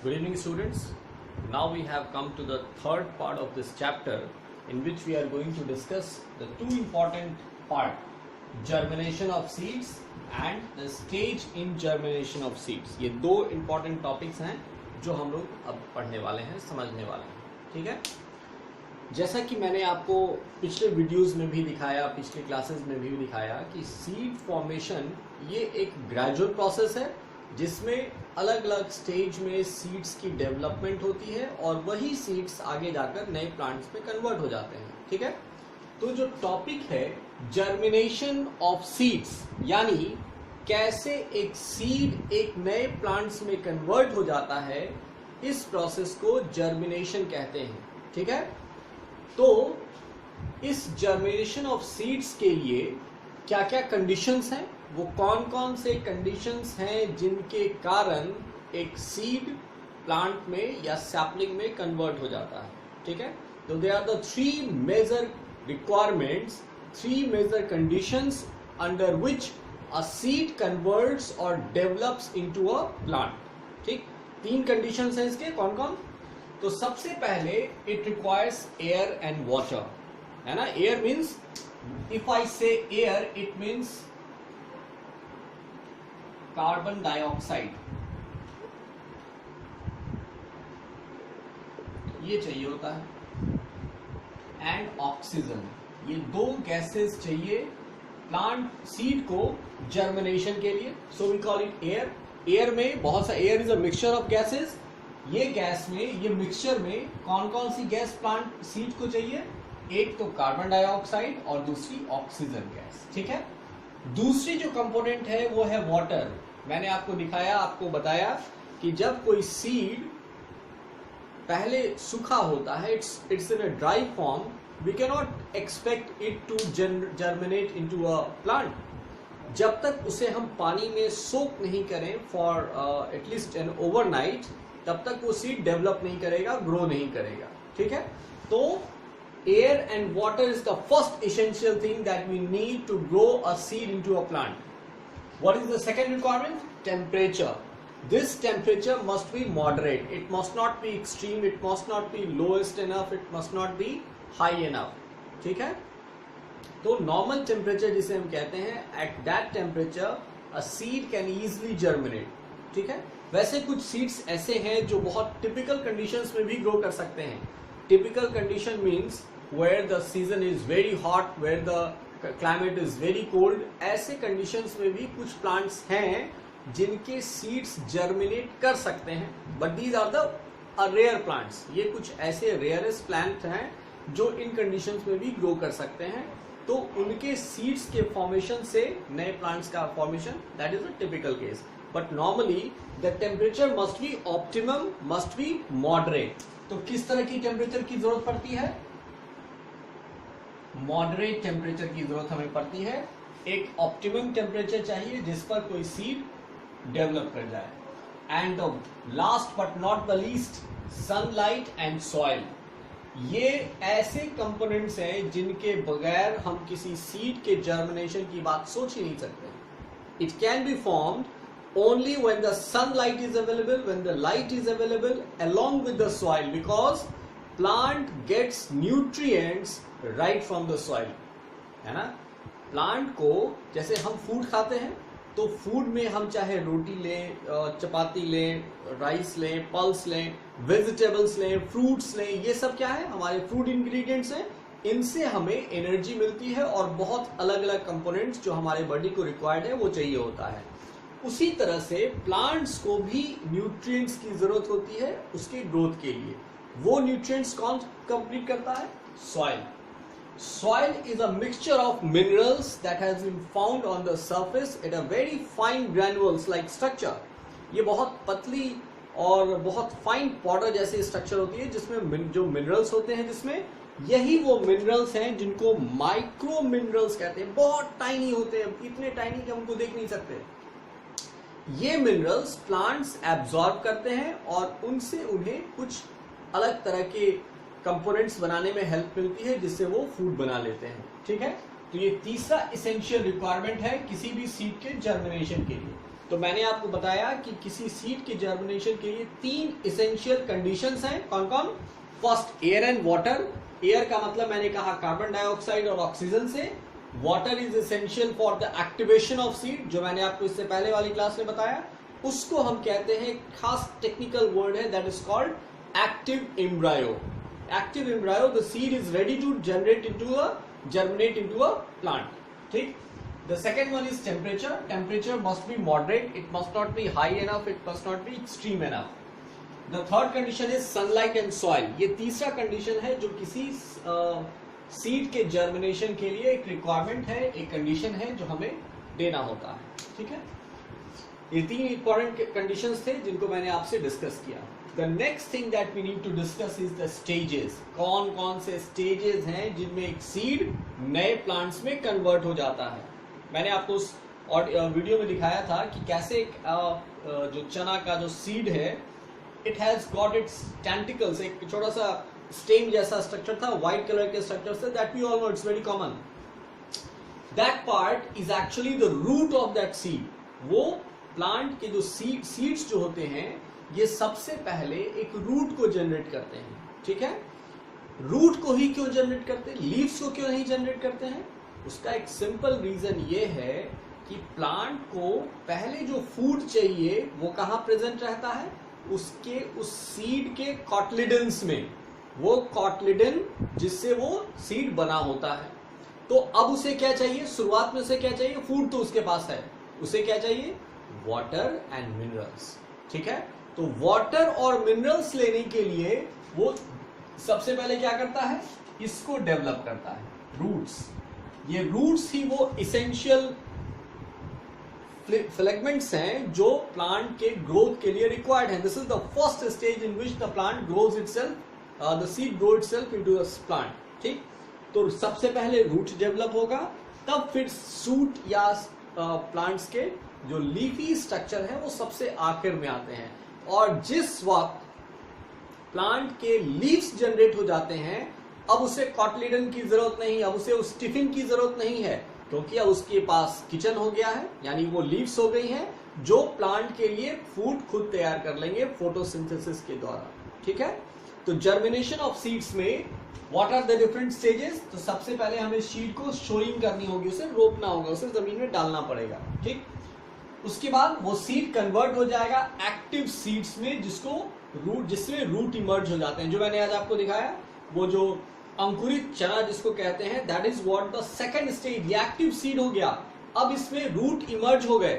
Good evening, students. Now we have come to the third part of this chapter, in which we are going to discuss the two important part, germination of seeds and the stage in germination of seeds. ये दो important topics हैं जो हम लोग अब पढ़ने वाले हैं, समझने वाले हैं. ठीक है. जैसा कि मैंने आपको पिछले वीडियोस में भी दिखाया, पिछले क्लासेस में भी दिखाया कि सीड फॉर्मेशन ये एक ग्रेजुअल प्रोसेस है जिसमें अलग अलग स्टेज में सीड्स की डेवलपमेंट होती है और वही सीड्स आगे जाकर नए प्लांट्स में कन्वर्ट हो जाते हैं. ठीक है. तो जो टॉपिक है जर्मिनेशन ऑफ सीड्स, यानी कैसे एक सीड एक नए प्लांट्स में कन्वर्ट हो जाता है, इस प्रोसेस को जर्मिनेशन कहते हैं. ठीक है. तो इस जर्मिनेशन ऑफ सीड्स के लिए क्या क्या कंडीशंस हैं, वो कौन कौन से कंडीशंस हैं जिनके कारण एक सीड प्लांट में या सैपलिंग में कन्वर्ट हो जाता है. ठीक है. तो they are the three major requirements, three major conditions under which a seed converts और डेवलप्स इनटू अ प्लांट. ठीक. तीन कंडीशंस हैं इसके. कौन कौन? तो सबसे पहले it requires air and water, है ना. एयर मीन्स, इफ आई से air, it means carbon dioxide, ये चाहिए होता है, एंड ऑक्सीजन. ये दो गैसेस चाहिए प्लांट सीड को जर्मिनेशन के लिए. So we call it air. Air में बहुत सा, air is a mixture of gases. ये गैस में, ये मिक्सचर में कौन कौन सी गैस प्लांट सीड को चाहिए? एक तो कार्बन डाइऑक्साइड और दूसरी ऑक्सीजन गैस. ठीक है. दूसरी जो कंपोनेंट है वो है वाटर. मैंने आपको दिखाया, आपको बताया कि जब कोई सीड पहले सूखा होता है, it's in a dry form, we can not expect it to germinate into a plant. जब तक उसे हम पानी में सोक नहीं करें फॉर एटलीस्ट एन ओवरनाइट, तब तक वो सीड डेवलप नहीं करेगा, ग्रो नहीं करेगा. ठीक है. तो air and water is the first essential thing that we need to grow a seed into a plant. What is the second requirement? Temperature. This temperature must be moderate. It must not be extreme. It must not be lowest enough. It must not be high enough. ठीक है. तो normal temperature जिसे हम कहते हैं, at that temperature a seed can easily germinate. ठीक है. वैसे कुछ सीड्स ऐसे हैं जो बहुत टिपिकल कंडीशंस में भी ग्रो कर सकते हैं. Typical condition means where the season is very hot, where the climate is very cold. ऐसे कंडीशंस में भी कुछ प्लांट्स हैं जिनके सीड्स जर्मिनेट कर सकते हैं, but these are the rare plants. ये कुछ ऐसे रेयरेस्ट प्लांट हैं जो इन कंडीशंस में भी ग्रो कर सकते हैं. तो उनके सीड्स के फॉर्मेशन से नए प्लांट्स का formation, that is a typical case. But normally the temperature must be optimum, must be moderate. तो किस तरह की टेम्परेचर की जरूरत पड़ती है? मॉडरेट टेम्परेचर की जरूरत हमें पड़ती है. एक ऑप्टिमम टेम्परेचर चाहिए जिस पर कोई सीड डेवलप कर जाए. And last but not the least, sunlight and soil. ये ऐसे कंपोनेंट्स हैं जिनके बगैर हम किसी सीड के जर्मिनेशन की बात सोच ही नहीं सकते. It can be formed only when the sunlight is available, when the light is available along with the soil, because plant gets nutrients right from the soil, है ना. प्लांट को, जैसे हम फूड खाते हैं, तो फूड में हम चाहे रोटी लें, चपाती लें, राइस लें, पल्स लें, वेजिटेबल्स लें, फ्रूट्स लें, ये सब क्या है? हमारे फूड इंग्रेडिएंट्स हैं. इनसे हमें एनर्जी मिलती है और बहुत अलग अलग कंपोनेंट्स जो हमारे बॉडी को रिक्वायर्ड है वो चाहिए होता है. उसी तरह से प्लांट्स को भी न्यूट्रिएंट्स की जरूरत होती है उसके ग्रोथ के लिए. वो न्यूट्रिएंट्स कौन कंप्लीट करता है? Soil. Soil is a mixture of minerals that has been found on the surface at a very fine granules like structure. ये बहुत पतली और बहुत फाइन पाउडर जैसी स्ट्रक्चर होती है जिसमें जो मिनरल्स होते हैं, जिसमें यही वो मिनरल्स हैं जिनको माइक्रो मिनरल्स कहते हैं. बहुत टाइनी होते हैं, इतने टाइनी कि हम उनको देख नहीं सकते. ये मिनरल्स प्लांट्स एब्जॉर्ब करते हैं और उनसे उन्हें कुछ अलग तरह के कंपोनेंट्स बनाने में हेल्प मिलती है जिससे वो फूड बना लेते हैं. ठीक है. तो ये तीसरा इसेंशियल रिक्वायरमेंट है किसी भी सीड के जर्मिनेशन के लिए. तो मैंने आपको बताया कि किसी सीड के जर्मिनेशन के लिए 3 इसेंशियल कंडीशंस हैं। कौन कौन? First, air and water. Air का मतलब मैंने कहा कार्बन डाइऑक्साइड और ऑक्सीजन से। Water is essential for the activation of seed, जो मैंने आपको इससे पहले वाली क्लास में बताया। उसको हम कहते हैं, खास टेक्निकल वर्ड है, that is called active embryo. Active embryo, the seed is ready to generate into a germinate into a plant. ठीक. The second one is temperature. Temperature must be moderate. It must not be high enough. It must not be extreme enough. The third condition is sunlight and soil. ये तीसरा condition है जो किसी seed के germination के लिए एक requirement है, एक कंडीशन है जो हमें देना होता है. ठीक है. ये 3 इंपॉर्टेंट कंडीशंस थे जिनको मैंने आपसे डिस्कस किया. The next thing that we need to discuss is the stages. कौन कौन से stages हैं जिनमें एक seed नए plants में convert हो जाता है. मैंने आपको उस वीडियो में दिखाया था कि कैसे जो चना का जो seed है, it has got its tentacles, एक छोटा सा stem जैसा स्ट्रक्चर था, white कलर के स्ट्रक्चर से, that we all know, it's very common. That part is actually the root of that seed. वो plant के जो seeds जो होते हैं, ये सबसे पहले एक रूट को जनरेट करते हैं. ठीक है. रूट को ही क्यों जनरेट करते हैं, लीव्स को क्यों नहीं जनरेट करते हैं? उसका एक सिंपल रीजन ये है कि प्लांट को पहले जो फूड चाहिए वो कहां प्रेजेंट रहता है? उसके उस सीड के कॉटलिडन्स में. वो कॉटलिडन जिससे वो सीड बना होता है. तो अब उसे क्या चाहिए? शुरुआत में उसे क्या चाहिए? फूड तो उसके पास है. उसे क्या चाहिए? Water and minerals. ठीक है. तो वाटर और मिनरल्स लेने के लिए वो सबसे पहले क्या करता है? इसको डेवलप करता है, रूट्स. ये रूट्स ही वो इसेंशियल फिलेगमेंट्स हैं जो प्लांट के ग्रोथ के लिए रिक्वायर्ड है. This is the first stage in which the plant grows itself, the seed grow itself into the plant. ठीक. तो सबसे पहले रूट डेवलप होगा, तब फिर सूट या प्लांट्स के जो लीफी स्ट्रक्चर है वो सबसे आखिर में आते हैं. और जिस वक्त प्लांट के लीव्स जनरेट हो जाते हैं, अब उसे कॉटलिडन की जरूरत नहीं, अब उसे उस टिफिन की जरूरत नहीं है, क्योंकि अब उसके पास किचन हो गया है, यानी वो लीव्स हो गई हैं जो प्लांट के लिए फूड खुद तैयार कर लेंगे फोटोसिंथेसिस के द्वारा. ठीक है. तो जर्मिनेशन ऑफ सीड्स में what are the different stages? तो सबसे पहले हमें सीड को सोइंग करनी होगी, उसे रोपना होगा, उसे जमीन में डालना पड़ेगा. ठीक. उसके बाद वो सीड कन्वर्ट हो जाएगा एक्टिव सीड्स में, जिसमें रूट इमर्ज हो जाते हैं, जो मैंने आज आपको दिखाया. वो जो अंकुरित चना जिसको कहते हैं, that is what the second stage. ये एक्टिव सीड हो गया, अब इसमें रूट इमर्ज हो गए.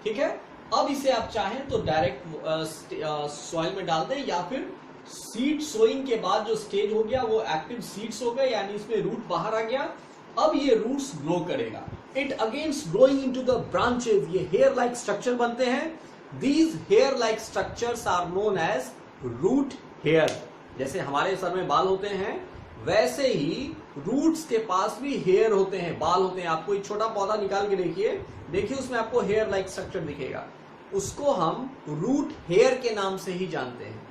ठीक है. अब इसे आप चाहें तो डायरेक्ट सॉइल में डाल दें, या फिर सीड सोइंग के बाद जो स्टेज हो गया वो एक्टिव सीड्स हो गए, यानी इसमें रूट बाहर आ गया. अब ये रूट्स ग्रो करेगा. It against growing into the branches, ये हेयर लाइक स्ट्रक्चर बनते हैं. These hair like structures are known as root hair. जैसे हमारे सर में बाल होते हैं, वैसे ही रूट्स के पास भी हेयर होते हैं, बाल होते हैं. आपको एक छोटा पौधा निकाल के देखिए उसमें आपको हेयर लाइक स्ट्रक्चर दिखेगा. उसको हम रूट हेयर के नाम से ही जानते हैं.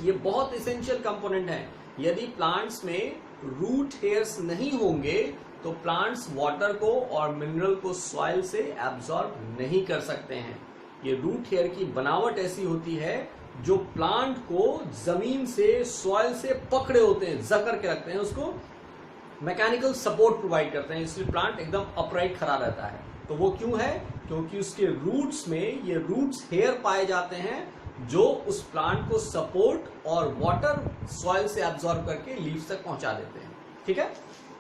ये बहुत इसेंशियल कंपोनेंट है. यदि प्लांट्स में रूट हेयर्स नहीं होंगे तो प्लांट्स वाटर को और मिनरल को सॉइल से एब्जॉर्ब नहीं कर सकते हैं. ये रूट हेयर की बनावट ऐसी होती है जो प्लांट को जमीन से, सॉइल से पकड़े होते हैं, जकड़ के रखते हैं, उसको मैकेनिकल सपोर्ट प्रोवाइड करते हैं, इसलिए प्लांट एकदम अपराइट खड़ा रहता है. तो वो क्यों है? क्योंकि उसके रूट्स में ये रूट्स हेयर पाए जाते हैं जो उस प्लांट को सपोर्ट और वाटर सॉइल से एब्जॉर्ब करके लीव्स तक पहुंचा देते हैं. ठीक है.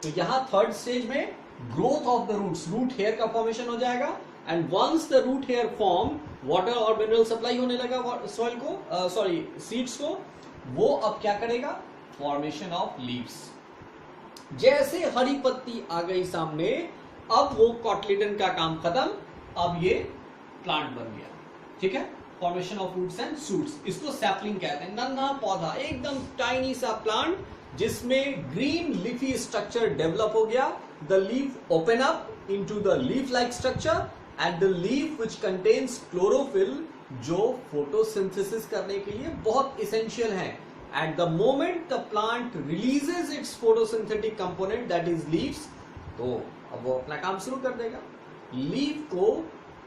तो यहां थर्ड स्टेज में growth of the roots, root hair का फॉर्मेशन हो जाएगा. And once the root hair form, water और मिनरल सप्लाई होने लगा सॉइल को, सीड्स को, वो अब क्या करेगा? Formation of leaves. जैसे हरी पत्ती आ गई सामने, अब वो कॉटलिडन का काम खत्म, अब ये प्लांट बन गया. ठीक है. Formation of roots and shoots, इसको सैपलिंग कहते हैं. नन्हा पौधा, एकदम टाइनी सा प्लांट जिसमें ग्रीन लीफी स्ट्रक्चर डेवलप हो गया. The leaf open up into the leaf like structure and the leaf which contains chlorophyll, जो फोटोसिंथेसिस करने के लिए बहुत इसेंशियल है. At the moment the plant releases its photosynthetic component that is leaves, तो अब वो अपना काम शुरू कर देगा. लीफ को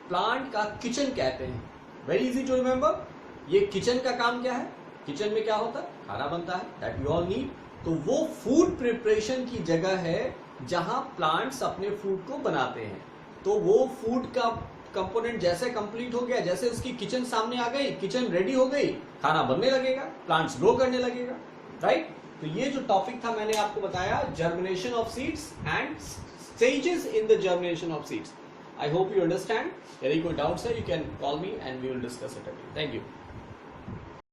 प्लांट का किचन कहते हैं। Very easy to remember. ये किचन का काम क्या है? किचन में क्या होता है? खाना बनता है, दैट यू ऑल नीड। तो वो फूड प्रिपरेशन की जगह है जहां प्लांट्स अपने फूड को बनाते हैं। तो वो फूड का कंपोनेंट जैसे कंप्लीट हो गया, जैसे उसकी किचन सामने आ गई, किचन रेडी हो गई, खाना बनने लगेगा, प्लांट्स ग्रो करने लगेगा, राइट। तो ये जो टॉपिक था मैंने आपको बताया, germination of seeds and stages in the germination of seeds. I hope you understand. यदि कोई डाउट्स है, you can call me and we will discuss it again. Thank you.